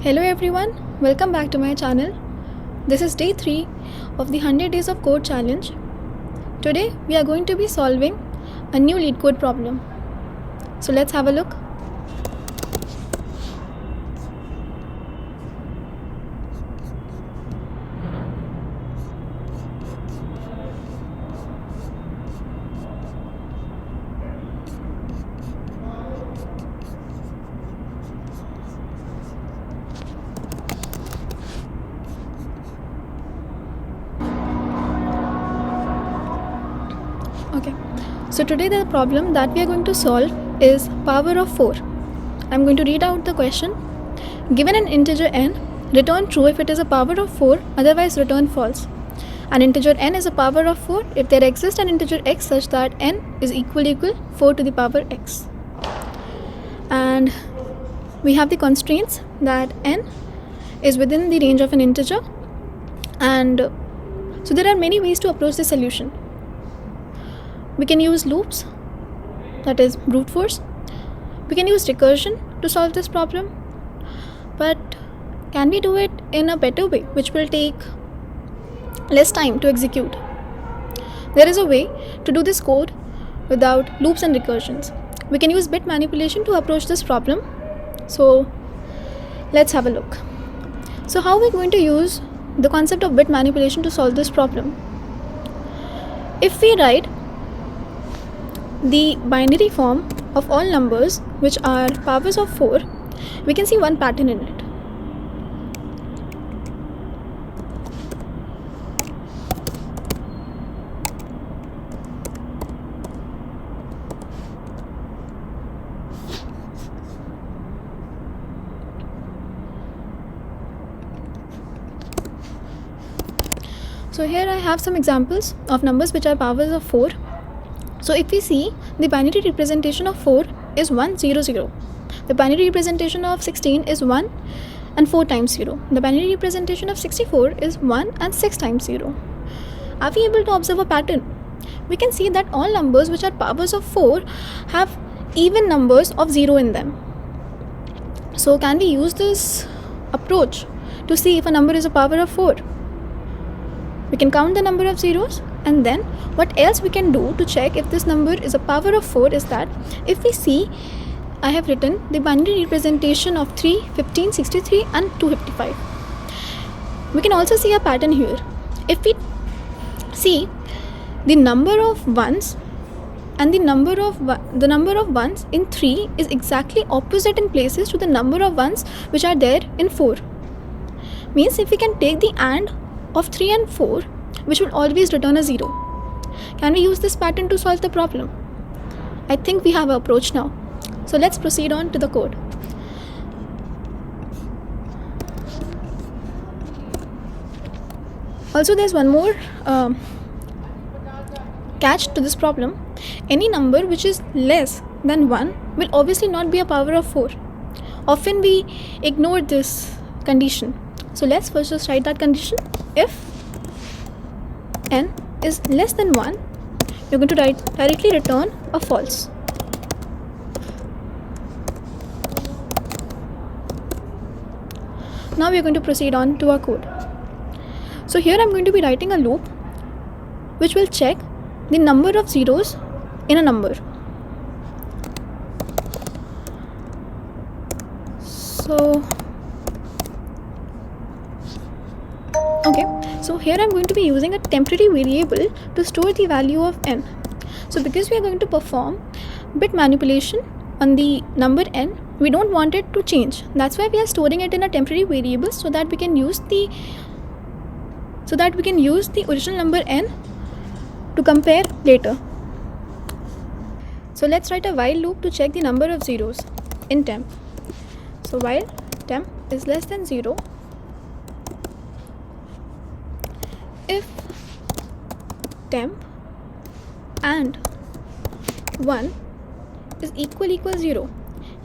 Hello everyone, welcome back to my channel. This is day 3 of the 100 days of code challenge. Today we are going to be solving a new LeetCode problem. So let's have a look. Okay, so today the problem that we are going to solve is power of 4. I'm going to read out the question. Given an integer n, return true if it is a power of 4, otherwise return false. An integer n is a power of 4 if there exists an integer x such that n is equal 4 to the power x. And we have the constraints that n is within the range of an integer, and so there are many ways to approach the solution. We can use loops, that is brute force. We can use recursion to solve this problem, but can we do it in a better way which will take less time to execute? There is a way to do this code without loops and recursions. We can use bit manipulation to approach this problem. So let's have a look. So how are we going to use the concept of bit manipulation to solve this problem? If we write the binary form of all numbers which are powers of 4, we can see one pattern in it. So here I have some examples of numbers which are powers of 4. So if we see, the binary representation of 4 is 1, 0, 0. The binary representation of 16 is 1 and 4 times 0. The binary representation of 64 is 1 and 6 times 0. Are we able to observe a pattern? We can see that all numbers which are powers of 4 have even numbers of 0 in them. So can we use this approach to see if a number is a power of 4? We can count the number of zeros, and then what else we can do to check if this number is a power of 4 is that if we see, I have written the binary representation of 3, 15, 63 and 255. We can also see a pattern here. If we see the number of ones and the number of ones in 3 is exactly opposite in places to the number of ones which are there in 4. Means if we can take the AND of 3 and 4, which will always return a 0. Can we use this pattern to solve the problem? I think we have an approach now. So let's proceed on to the code. Also, there's one more catch to this problem. Any number which is less than 1 will obviously not be a power of 4. Often we ignore this condition. So let's first just write that condition. If n is less than 1, you're going to directly return a false. Now we're going to proceed on to our code. So here I'm going to be writing a loop which will check the number of zeros in a number. So here I'm going to be using a temporary variable to store the value of n. So because we are going to perform bit manipulation on the number n, we don't want it to change. That's why we are storing it in a temporary variable so that we can use the original number n to compare later. So let's write a while loop to check the number of zeros in temp. So while temp is less than 0, if temp and 1 is equal 0,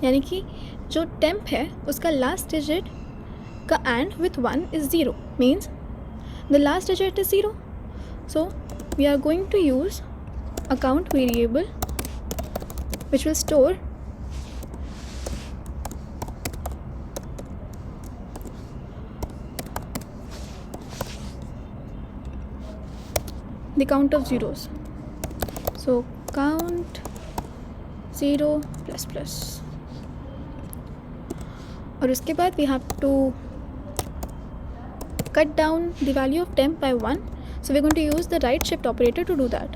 यानी कि जो temp है उसका last digit का and with 1 is 0, means the last digit is 0. So we are going to use a count variable which will store the count of zeros. So count 0 plus plus. और उसके बाद we have to cut down the value of temp by 1. So we're going to use the right shift operator to do that.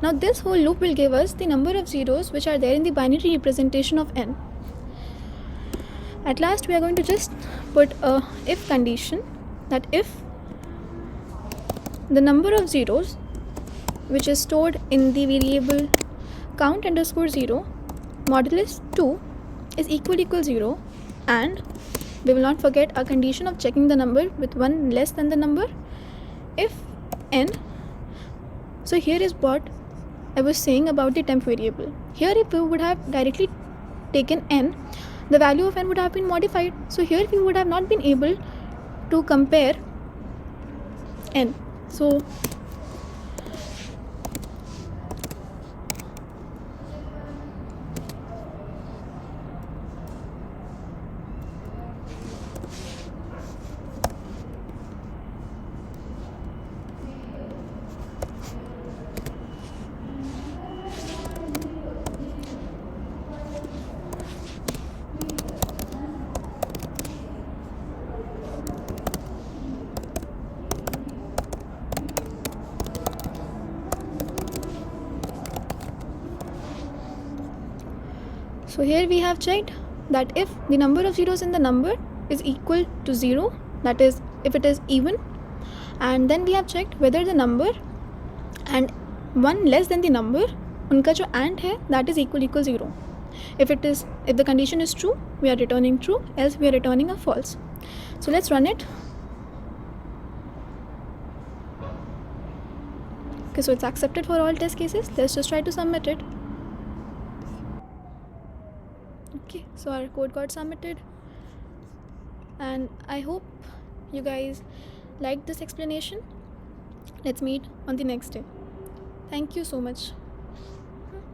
Now this whole loop will give us the number of zeros which are there in the binary representation of n. At last we are going to just put a if condition that if the number of zeros which is stored in the variable count underscore 0 modulus 2 is equal 0, and we will not forget a condition of checking the number with 1 less than the number if n. So here is what I was saying about the temp variable. Here if we would have directly taken n, the value of n would have been modified. So here we would have not been able to compare n. So here we have checked that if the number of zeros in the number is equal to 0, that is if it is even, and then we have checked whether the number and 1 less than the number, उनका जो AND है that is equal 0. If the condition is true, we are returning true, else we are returning a false. So let's run it. Okay, so it's accepted for all test cases. Let's just try to submit it. Okay, so our code got submitted, and I hope you guys liked this explanation. Let's meet on the next day. Thank you so much.